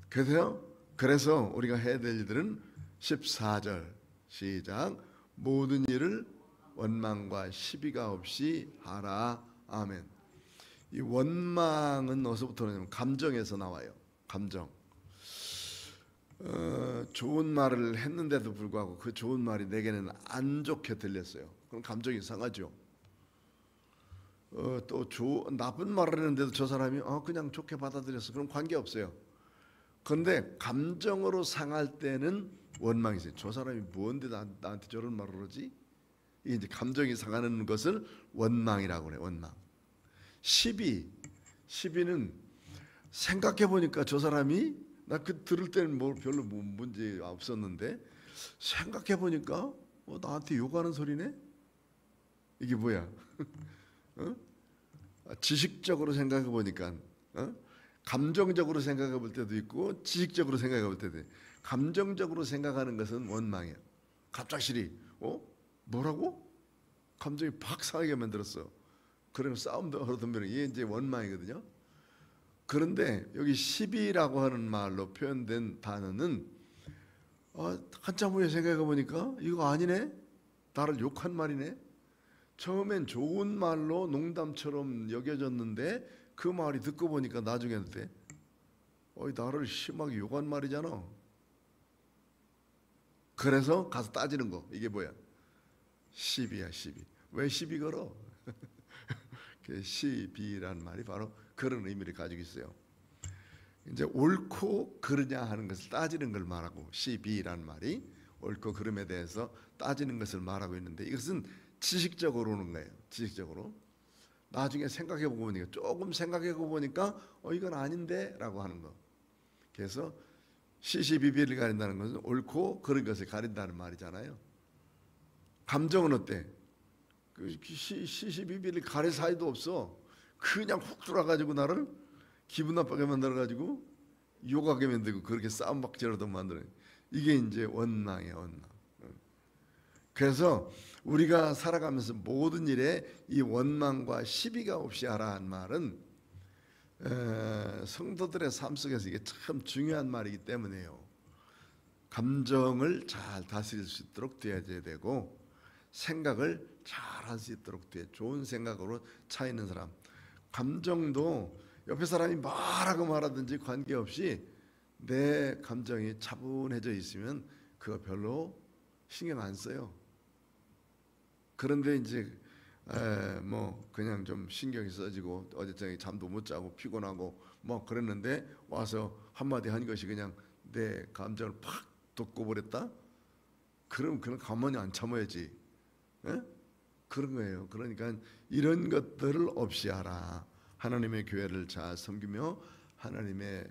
Speaker 1: 그래서 우리가 해야 될 일들은 14절 시작. 모든 일을 원망과 시비가 없이 하라. 아멘. 이 원망은 어디서부터 나냐면 감정에서 나와요. 감정. 좋은 말을 했는데도 불구하고 그 좋은 말이 내게는 안 좋게 들렸어요. 그럼 감정이 상하죠. 또 나쁜 말을 했는데도 저 사람이 그냥 좋게 받아들였어. 그럼 관계없어요. 그런데 감정으로 상할 때는 원망이 있어요. 저 사람이 뭔데 나한테 저런 말을 하지? 이게 이제 감정이 상하는 것을 원망이라고 그래요. 원망. 시비는 생각해 보니까 저 사람이 나 그 들을 때는 뭐 별로 문제 없었는데 생각해 보니까 나한테 욕하는 소리네. 이게 뭐야? 지식적으로 생각해 보니까 감정적으로 생각해 볼 때도 있고 지식적으로 생각해 볼 때도 있고. 감정적으로 생각하는 것은 원망이에요. 갑작스레 뭐라고? 감정이 팍 상하게 만들었어. 그러면 싸움도 하던 이게 이제 원망이거든요. 그런데 여기 시비라고 하는 말로 표현된 단어는 한참 후에 생각해 보니까 이거 아니네. 나를 욕한 말이네. 처음엔 좋은 말로 농담처럼 여겨졌는데 그 말이 듣고 보니까 나중에는 나를 심하게 욕한 말이잖아. 그래서 가서 따지는 거. 이게 뭐야? 시비야, 시비. 왜 시비 걸어? 시비란 말이 바로 그런 의미를 가지고 있어요. 이제 옳고 그르냐 하는 것을 따지는 걸 말하고 시비란 말이 옳고 그름에 대해서 따지는 것을 말하고 있는데 이것은 지식적으로 오는 거예요. 지식적으로. 나중에 생각해보고 보니까 조금 생각해보고 보니까 이건 아닌데라고 하는 거. 그래서 시시비비를 가린다는 것은 옳고 그른 것을 가린다는 말이잖아요. 감정은 어때? 그 시시비비를 가릴 사이도 없어. 그냥 훅 들어가지고 나를 기분 나쁘게 만들어가지고 욕하게 만들고 그렇게 싸움 박질하도 만드는 이게 이제 원망이에요. 원망. 그래서 우리가 살아가면서 모든 일에 이 원망과 시비가 없이 하라 한 말은 성도들의 삶 속에서 이게 참 중요한 말이기 때문에요. 감정을 잘 다스릴 수 있도록 되어야 되고 생각을 잘 할 수 있도록 돼. 좋은 생각으로 차 있는 사람. 감정도 옆에 사람이 말하고 말하든지 관계없이 내 감정이 차분해져 있으면 그거 별로 신경 안 써요. 그런데 이제 뭐 그냥 좀 신경이 써지고 어제 저녁에 잠도 못 자고 피곤하고 뭐 그랬는데 와서 한마디 한 것이 그냥 내 감정을 팍 돋궈버렸다? 그럼 그는 가만히 안 참아야지. 예? 그런 거예요. 그러니까 이런 것들을 없이 하라. 하나님의 교회를 잘 섬기며 하나님의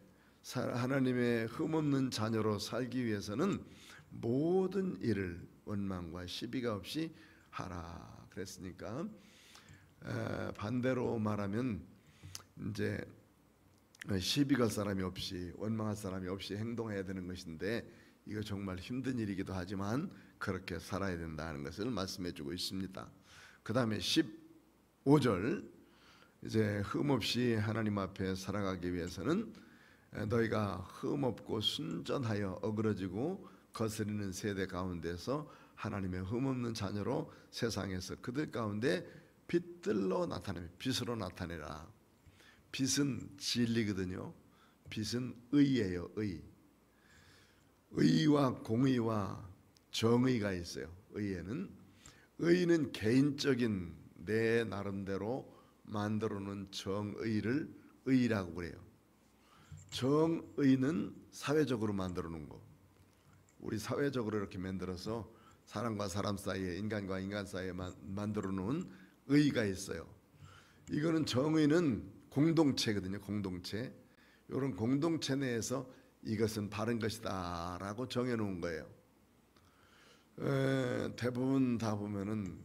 Speaker 1: 흠없는 자녀로 살기 위해서는 모든 일을 원망과 시비가 없이 하라. 그랬으니까 반대로 말하면 이제 시비 걸 사람이 없이 원망할 사람이 없이 행동해야 되는 것인데 이거 정말 힘든 일이기도 하지만 그렇게 살아야 된다는 것을 말씀해주고 있습니다. 그 다음에 15절 이제 흠없이 하나님 앞에 살아가기 위해서는 너희가 흠없고 순전하여 어그러지고 거스리는 세대 가운데서 하나님의 흠없는 자녀로 세상에서 그들 가운데 빛들로 나타내며 빛으로 나타내라. 빛은 진리거든요. 빛은 의예요. 의와 공의와 정의가 있어요. 의는 개인적인 내 나름대로 만들어 놓은 정의를 의라고 그래요. 정의는 사회적으로 만들어 놓은 거. 우리 사회적으로 이렇게 만들어서 사람과 사람 사이에 인간과 인간 사이에 만들어 놓은 의가 있어요. 이거는 정의는 공동체거든요. 공동체. 이런 공동체 내에서 이것은 바른 것이다 라고 정해놓은 거예요. 대부분 다 보면은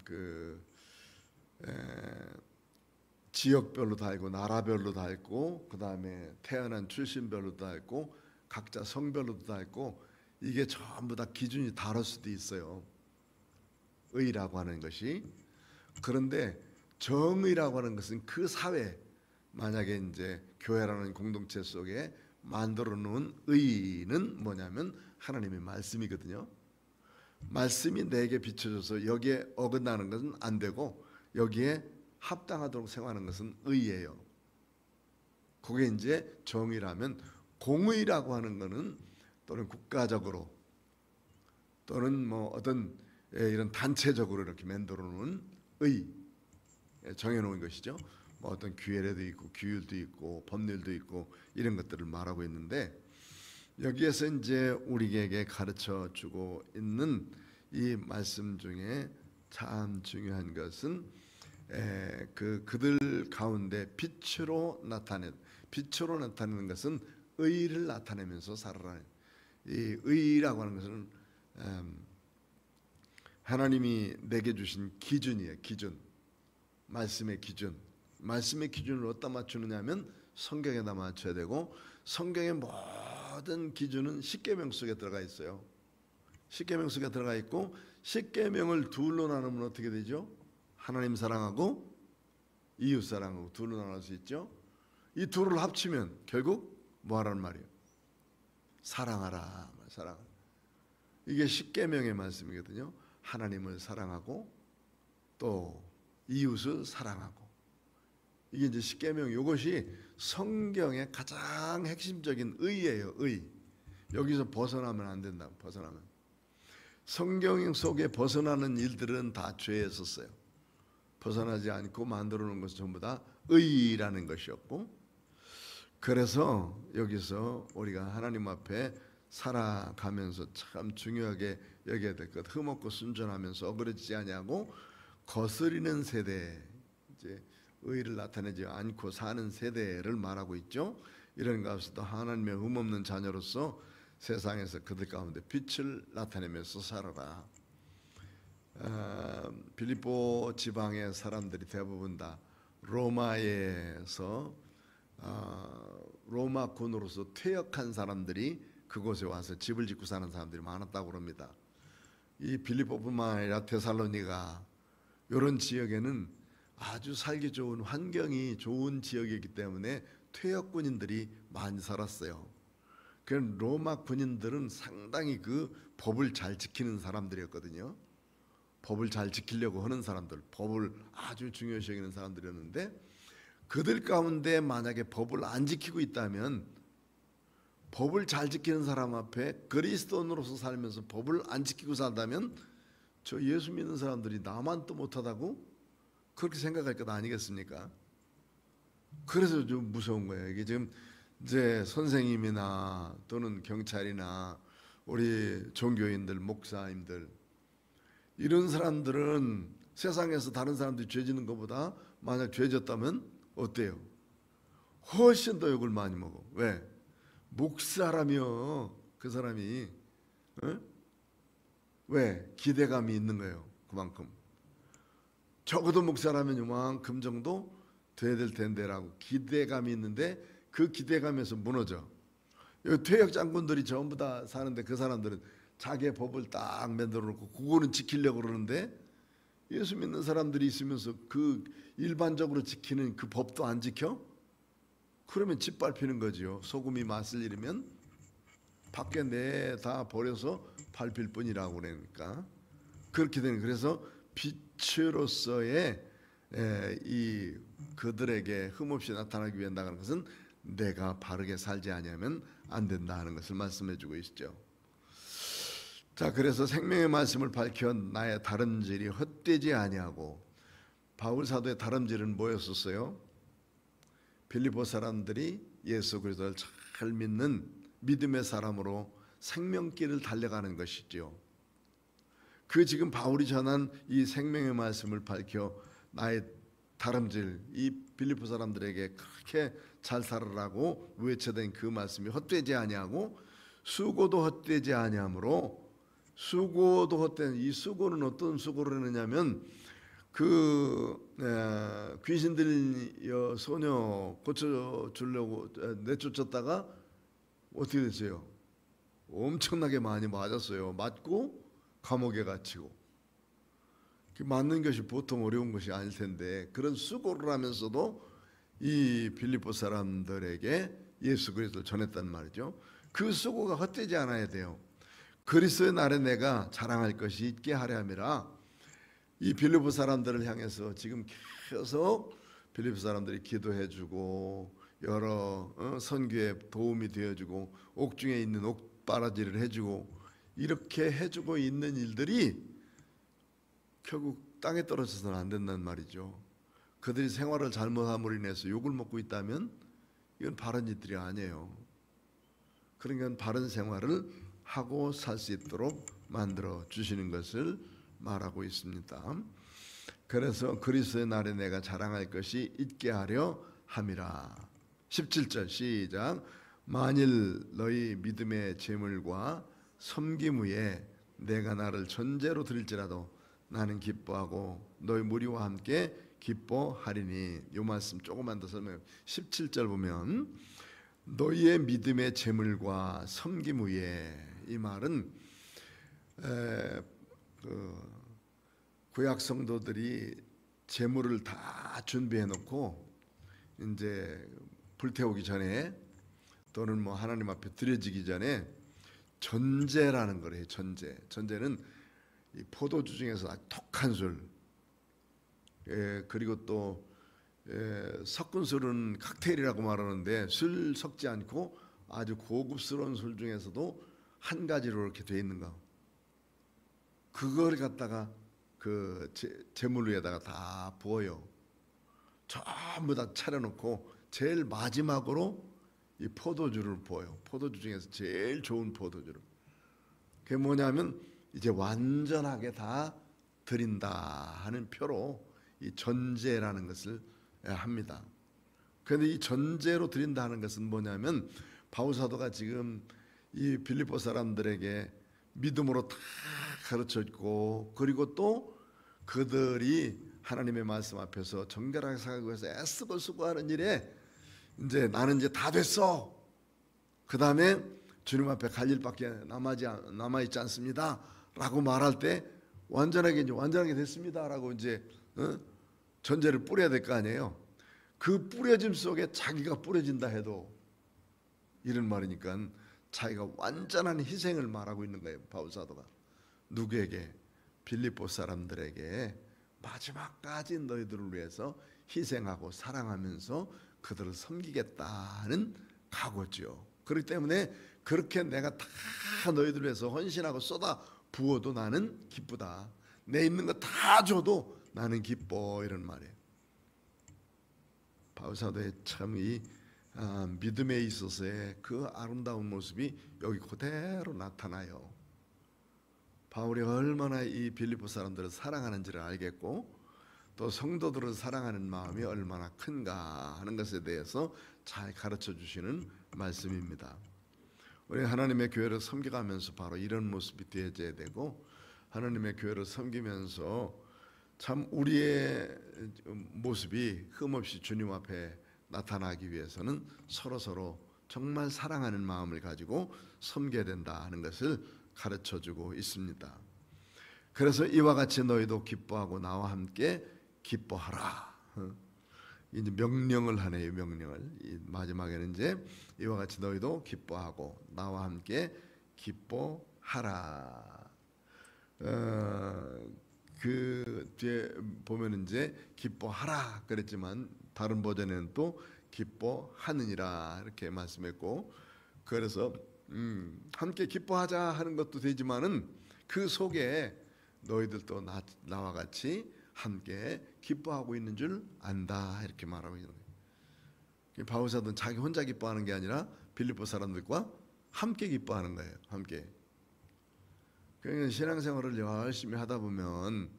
Speaker 1: 지역별로 다 있고 나라별로 다 있고 그 다음에 태어난 출신별로 다 있고 각자 성별로도 다 있고 이게 전부 다 기준이 다를 수도 있어요. 의라고 하는 것이. 그런데 정의라고 하는 것은 그 사회, 만약에 이제 교회라는 공동체 속에 만들어 놓은 의는 뭐냐면 하나님의 말씀이거든요. 말씀이 내게 비춰져서 여기에 어긋나는 것은 안 되고 여기에 합당하도록 생활하는 것은 의예요. 그게 이제 정의라면, 공의라고 하는 것은 또는 국가적으로 또는 뭐 어떤 이런 단체적으로 이렇게 만들어 놓은 의, 정해 놓은 것이죠. 뭐 어떤 규례도 있고 규율도 있고 법률도 있고 이런 것들을 말하고 있는데, 여기에서 이제 우리에게 가르쳐 주고 있는 이 말씀 중에 참 중요한 것은 그들 가운데 빛으로 나타내는 것은 의를 나타내면서 살아라. 이 의라고 하는 것은 하나님이 내게 주신 기준이에요. 기준. 말씀의 기준을 어디다 맞추느냐면 성경에다 맞춰야 되고, 성경의 모든 기준은 십계명 속에 들어가 있어요. 십계명 속에 들어가 있고, 십계명을 둘로 나누면 어떻게 되죠? 하나님 사랑하고 이웃 사랑하고 둘로 나눌 수 있죠. 이 둘을 합치면 결국 뭐 하라는 말이에요? 사랑하라. 이게 십계명의 말씀이거든요. 하나님을 사랑하고 또 이웃을 사랑하고. 이게 이제 십계명, 이것이 성경의 가장 핵심적인 의예요. 여기서 벗어나면 안 된다. 성경 속에 벗어나는 일들은 다 죄였었어요. 벗어나지 않고 만들어 놓은 것은 전부 다 의라는 것이었고, 그래서 여기서 우리가 하나님 앞에 살아가면서 참 중요하게 여겨야 될 것, 흠없고 순전하면서 어그러지지 아니하고 거스리는 세대, 이제 의를 나타내지 않고 사는 세대를 말하고 있죠. 이런 가운데서도 하나님의 흠없는 자녀로서 세상에서 그들 가운데 빛을 나타내면서 살아라. 빌립보 지방의 사람들이 대부분 다 로마에서 로마 군으로서 퇴역한 사람들이 그곳에 와서 집을 짓고 사는 사람들이 많았다고 합니다. 이 빌립보뿐만 아니라 데살로니가, 이런 지역에는 아주 살기 좋은 환경이 좋은 지역이기 때문에 퇴역 군인들이 많이 살았어요. 그 로마 군인들은 상당히 그 법을 잘 지키는 사람들이었거든요. 법을 잘 지키려고 하는 사람들, 법을 아주 중요시 여기는 사람들이었는데, 그들 가운데 만약에 법을 안 지키고 있다면, 법을 잘 지키는 사람 앞에 그리스도인으로서 살면서 법을 안 지키고 산다면, 저 예수 믿는 사람들이 나만 또 못하다고 그렇게 생각할 것 아니겠습니까? 그래서 좀 무서운 거예요. 이게 지금 이제 선생님이나 또는 경찰이나 우리 종교인들, 목사님들, 이런 사람들은 세상에서 다른 사람들이 죄 짓는 것보다 만약 죄 졌다면 어때요? 훨씬 더 욕을 많이 먹어. 왜? 목사라며 그 사람이, 어? 왜? 기대감이 있는 거예요. 그만큼. 적어도 목사라면 요만큼 정도 돼야 될 텐데라고 기대감이 있는데, 그 기대감에서 무너져. 여기 퇴역 장군들이 전부 다 사는데, 그 사람들은 자기의 법을 딱 만들어 놓고 그거는 지키려고 그러는데, 예수 믿는 사람들이 있으면서 그 일반적으로 지키는 그 법도 안 지켜? 그러면 짓밟히는 거지요. 소금이 맛을 잃으면 밖에 내다 버려서 밟힐 뿐이라고 그러니까 그렇게 되는. 그래서 빛으로서의 이 그들에게 흠없이 나타나기 위해 나가는 것은 내가 바르게 살지 아니하면 안 된다 하는 것을 말씀해 주고 있죠. 자, 그래서 생명의 말씀을 밝혀 나의 다름질이 헛되지 아니하고, 바울 사도의 다름질은 뭐였었어요? 빌립보 사람들이 예수 그리스도를 잘 믿는 믿음의 사람으로 생명길을 달려가는 것이죠. 그 지금 바울이 전한 이 생명의 말씀을 밝혀 나의 다름질, 이 빌립보 사람들에게 그렇게 잘 살아라고 외쳐댄 그 말씀이 헛되지 아니하고 수고도 헛되지 아니하므로, 수고도 헛된, 이 수고는 어떤 수고를 했느냐면, 그 귀신 들린 소녀 고쳐주려고 내쫓았다가 어떻게 됐어요? 엄청나게 많이 맞았어요. 맞고 감옥에 갇히고. 맞는 것이 보통 어려운 것이 아닐 텐데, 그런 수고를 하면서도 이 빌립보 사람들에게 예수 그리스도를 전했단 말이죠. 그 수고가 헛되지 않아야 돼요. 그리스도의 날에 내가 자랑할 것이 있게 하려 함이라. 이 빌립보 사람들을 향해서 지금 계속 빌립보 사람들이 기도해주고 여러 선교에 도움이 되어주고 옥중에 있는 옥바라지를 해주고 이렇게 해주고 있는 일들이 결국 땅에 떨어져서는 안 된단 말이죠. 그들이 생활을 잘못함으로 인해서 욕을 먹고 있다면 이건 바른 일들이 아니에요. 그러니까 바른 생활을 하고 살 수 있도록 만들어 주시는 것을 말하고 있습니다. 그래서 그리스도의 날에 내가 자랑할 것이 있게 하려 함이라. 17절 시작. 만일 너희 믿음의 제물과 섬김 후에 내가 나를 전제로 드릴지라도 나는 기뻐하고 너희 무리와 함께 기뻐하리니. 이 말씀 조금만 더 설명해. 17절 보면 너희의 믿음의 제물과 섬김 후에, 이 말은 구약 성도들이 제물을 다 준비해 놓고 이제 불태우기 전에 또는 뭐 하나님 앞에 드려지기 전에 전제라는 거래요. 전제는 이 포도주 중에서 아주 톡한 술, 그리고 또 섞은 술은 칵테일이라고 말하는데 술 섞지 않고 아주 고급스러운 술 중에서도 한 가지로 이렇게 돼 있는 거, 그걸 갖다가 그 제물 위에다가 다 부어요. 전부 다 차려놓고 제일 마지막으로 이 포도주를 부어요. 포도주 중에서 제일 좋은 포도주를. 그게 뭐냐면 이제 완전하게 다 드린다 하는 표로 이 전제라는 것을 합니다. 그런데 이 전제로 드린다 하는 것은 뭐냐면, 바울 사도가 지금 이 빌립보 사람들에게 믿음으로 다 가르쳤고, 그리고 또 그들이 하나님의 말씀 앞에서 정결하게 살기 위해서 애쓰고 수고하는 일에 이제 나는 이제 다 됐어. 그 다음에 주님 앞에 갈 일밖에 남아있지 않습니다 라고 말할 때 완전하게 됐습니다 라고 이제 전제를 뿌려야 될 거 아니에요. 그 뿌려짐 속에 자기가 뿌려진다 해도 이런 말이니까 자기가 완전한 희생을 말하고 있는 거예요. 바울 사도가 누구에게? 빌립보 사람들에게 마지막까지 너희들을 위해서 희생하고 사랑하면서 그들을 섬기겠다는 각오죠. 그렇기 때문에 그렇게 내가 다 너희들을 위해서 헌신하고 쏟아 부어도 나는 기쁘다. 내 있는 거 다 줘도 나는 기뻐, 이런 말이에요. 바울 사도의 참 이 믿음에 있어서의 그 아름다운 모습이 여기 그대로 나타나요. 바울이 얼마나 이 빌립보 사람들을 사랑하는지를 알겠고, 또 성도들을 사랑하는 마음이 얼마나 큰가 하는 것에 대해서 잘 가르쳐 주시는 말씀입니다. 우리 하나님의 교회를 섬겨가면서 바로 이런 모습이 되어져야 되고, 하나님의 교회를 섬기면서 참 우리의 모습이 흠없이 주님 앞에 나타나기 위해서는 서로 정말 사랑하는 마음을 가지고 섬겨야 된다 하는 것을 가르쳐주고 있습니다. 그래서 이와 같이 너희도 기뻐하고 나와 함께 기뻐하라. 이제 명령을 하네요. 명령을. 마지막에는 이제 이와 같이 너희도 기뻐하고 나와 함께 기뻐하라. 그 뒤에 보면 이제 기뻐하라 그랬지만 다른 버전에는 또 기뻐하느니라 이렇게 말씀했고, 그래서 함께 기뻐하자 하는 것도 되지만은 그 속에 너희들도 나와 같이 함께 기뻐하고 있는 줄 안다 이렇게 말하고 있는 거예요. 바울 사도는 자기 혼자 기뻐하는 게 아니라 빌립보 사람들과 함께 기뻐하는 거예요. 함께. 그러니까 신앙생활을 열심히 하다 보면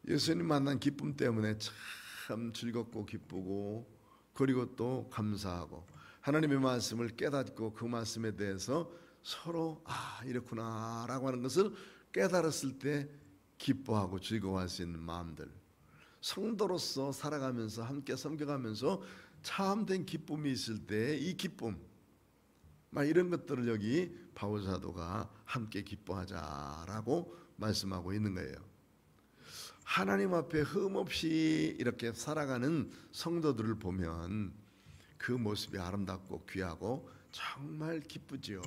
Speaker 1: 예수님 만난 기쁨 때문에 참 즐겁고 기쁘고, 그리고 또 감사하고 하나님의 말씀을 깨닫고 그 말씀에 대해서 서로 이렇구나라고 하는 것을 깨달았을 때 기뻐하고 즐거워할 수 있는 마음들, 성도로서 살아가면서 함께 섬겨가면서 참된 기쁨이 있을 때 이 기쁨, 이런 것들을 여기 바울 사도가 함께 기뻐하자라고 말씀하고 있는 거예요. 하나님 앞에 흠없이 이렇게 살아가는 성도들을 보면 그 모습이 아름답고 귀하고 정말 기쁘지요.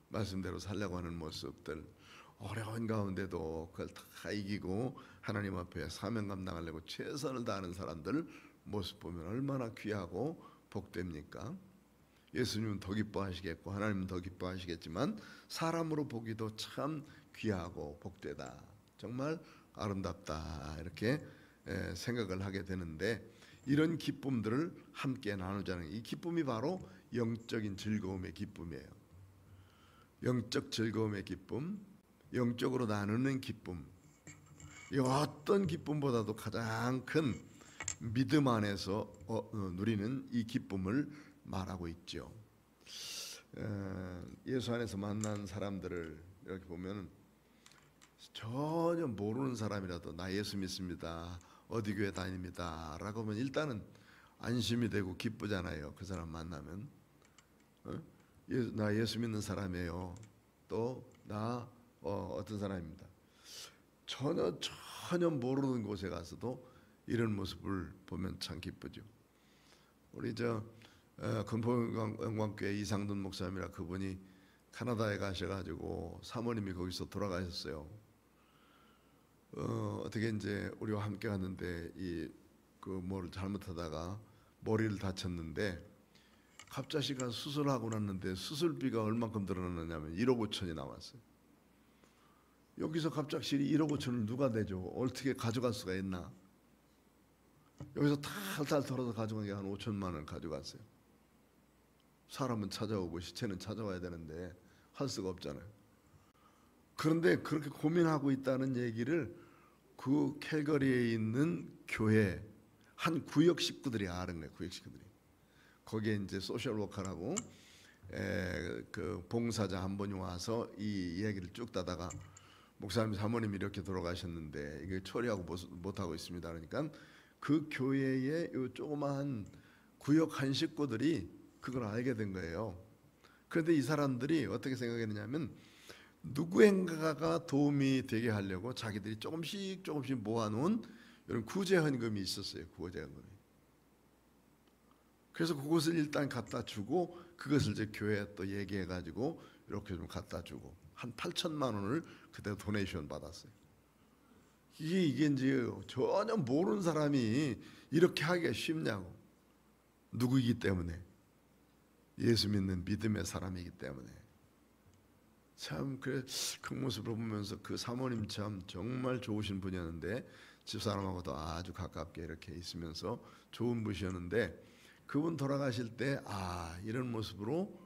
Speaker 1: 말씀대로 살려고 하는 모습들, 어려운 가운데도 그걸 다 이기고 하나님 앞에 사명 감당하려고 최선을 다하는 사람들 모습 보면 얼마나 귀하고 복됩니까? 예수님은 더 기뻐하시겠고 하나님은 더 기뻐하시겠지만 사람으로 보기도 참 귀하고 복되다, 정말 아름답다 이렇게 생각을 하게 되는데, 이런 기쁨들을 함께 나누자는 이 기쁨이 바로 영적인 즐거움의 기쁨이에요. 영적 즐거움의 기쁨, 영적으로 나누는 기쁨, 이 어떤 기쁨보다도 가장 큰 믿음 안에서 누리는 이 기쁨을 말하고 있죠. 예수 안에서 만난 사람들을 이렇게 보면 전혀 모르는 사람이라도 나 예수 믿습니다, 어디 교회 다닙니다 라고 하면 일단은 안심이 되고 기쁘잖아요. 그 사람 만나면 나 예수 믿는 사람이에요, 또 나 어떤 사람입니다. 전혀 모르는 곳에 가서도 이런 모습을 보면 참 기쁘죠. 우리 건포영광교회 이상돈 목사님이라 그분이 캐나다에 가셔가지고 사모님이 거기서 돌아가셨어요. 어떻게 이제 우리와 함께 갔는데 뭐를 잘못하다가 머리를 다쳤는데 갑자기 가서 수술하고 났는데 수술비가 얼마큼 들어났냐면 1억 5천이 나왔어요. 여기서 갑작스레 1억 5천을 누가 내죠? 어떻게 가져갈 수가 있나? 여기서 탈탈 털어서 가져간 게 한 5천만 원 가져갔어요. 사람은 찾아오고 시체는 찾아와야 되는데 할 수가 없잖아요. 그런데 그렇게 고민하고 있다는 얘기를 그 캘거리에 있는 교회 한 구역 식구들이 아는 거예요. 구역 식구들이. 거기에 이제 소셜워커라고 그 봉사자 한 분이 와서 이 이야기를 쭉 따다가 목사님 사모님이 이렇게 돌아가셨는데 이게 처리하고 못하고 있습니다. 그러니까 그 교회의 요 조그마한 구역 한 식구들이 그걸 알게 된 거예요. 그런데 이 사람들이 어떻게 생각했느냐면 누구인가가 도움이 되게 하려고 자기들이 조금씩 모아놓은 이런 구제헌금이 있었어요. 구제헌금이. 그래서 그것을 일단 갖다 주고 그것을 이제 교회에 또 얘기해 가지고 이렇게 좀 갖다 주고 한 8천만 원을 그때 도네이션 받았어요. 이게 이제 전혀 모르는 사람이 이렇게 하기가 쉽냐고. 누구이기 때문에? 예수 믿는 믿음의 사람이기 때문에. 참 그래 그 모습을 보면서 그 사모님 참 정말 좋으신 분이었는데 집사람하고도 아주 가깝게 이렇게 있으면서 좋은 분이셨는데 그분 돌아가실 때 이런 모습으로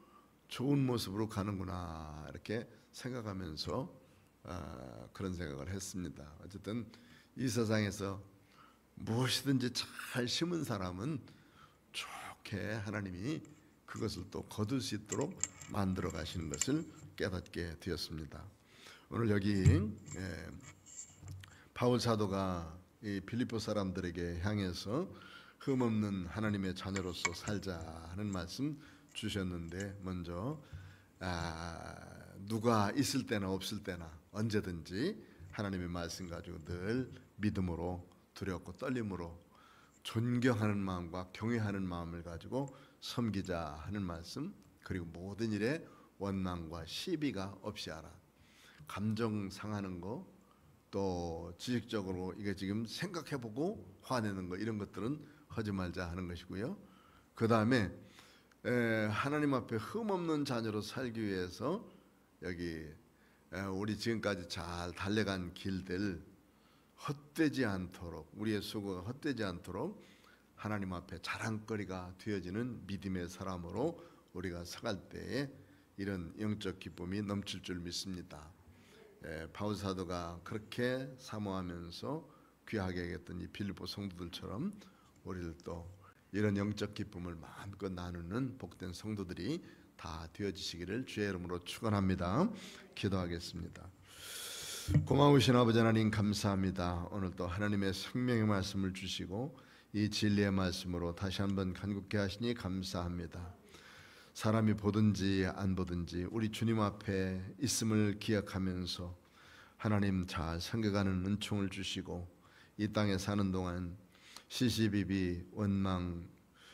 Speaker 1: 좋은 모습으로 가는구나 이렇게 생각하면서 그런 생각을 했습니다. 어쨌든 이 세상에서 무엇이든지 잘 심은 사람은 좋게 하나님이 그것을 또 거둘 수 있도록 만들어 가시는 것을 깨닫게 되었습니다. 오늘 여기 바울 사도가 이 빌립보 사람들에게 향해서 흠없는 하나님의 자녀로서 살자 하는 말씀 주셨는데 먼저 누가 있을 때나 없을 때나 언제든지 하나님의 말씀 가지고 늘 믿음으로 두렵고 떨림으로 존경하는 마음과 경외하는 마음을 가지고 섬기자 하는 말씀, 그리고 모든 일에 원망과 시비가 없이 하라. 감정 상하는 거, 또 지식적으로 이게 지금 생각해보고 화내는 거 이런 것들은 하지 말자 하는 것이고요. 그 다음에 하나님 앞에 흠없는 자녀로 살기 위해서 여기 우리 지금까지 잘 달려간 길들 헛되지 않도록, 우리의 수고가 헛되지 않도록 하나님 앞에 자랑거리가 되어지는 믿음의 사람으로 우리가 서갈 때에 이런 영적 기쁨이 넘칠 줄 믿습니다. 바울 사도가 그렇게 사모하면서 귀하게 여겼던 이 빌립보 성도들처럼 우리를 또 이런 영적 기쁨을 마음껏 나누는 복된 성도들이 다 되어지시기를 주의 이름으로 축원합니다. 기도하겠습니다. 고마우신 아버지 하나님 감사합니다. 오늘 또 하나님의 생명의 말씀을 주시고 이 진리의 말씀으로 다시 한번 간구케 하시니 감사합니다. 사람이 보든지 안 보든지 우리 주님 앞에 있음을 기억하면서 하나님 잘 섬겨가는 은총을 주시고 이 땅에 사는 동안 시시비비, 원망,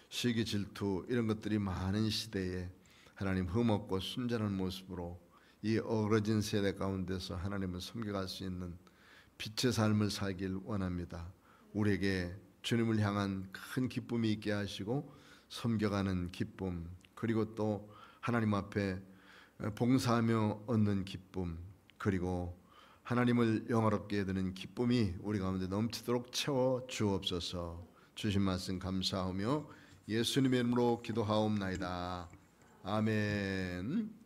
Speaker 1: 시기, 질투 이런 것들이 많은 시대에 하나님 흠없고 순전한 모습으로 이 어그러진 세대 가운데서 하나님을 섬겨갈 수 있는 빛의 삶을 살길 원합니다. 우리에게 주님을 향한 큰 기쁨이 있게 하시고 섬겨가는 기쁨, 그리고 또 하나님 앞에 봉사하며 얻는 기쁨, 그리고 하나님을 영화롭게 여기는 기쁨이 우리 가운데 넘치도록 채워 주옵소서. 주신 말씀 감사하며 예수님의 이름으로 기도하옵나이다. 아멘.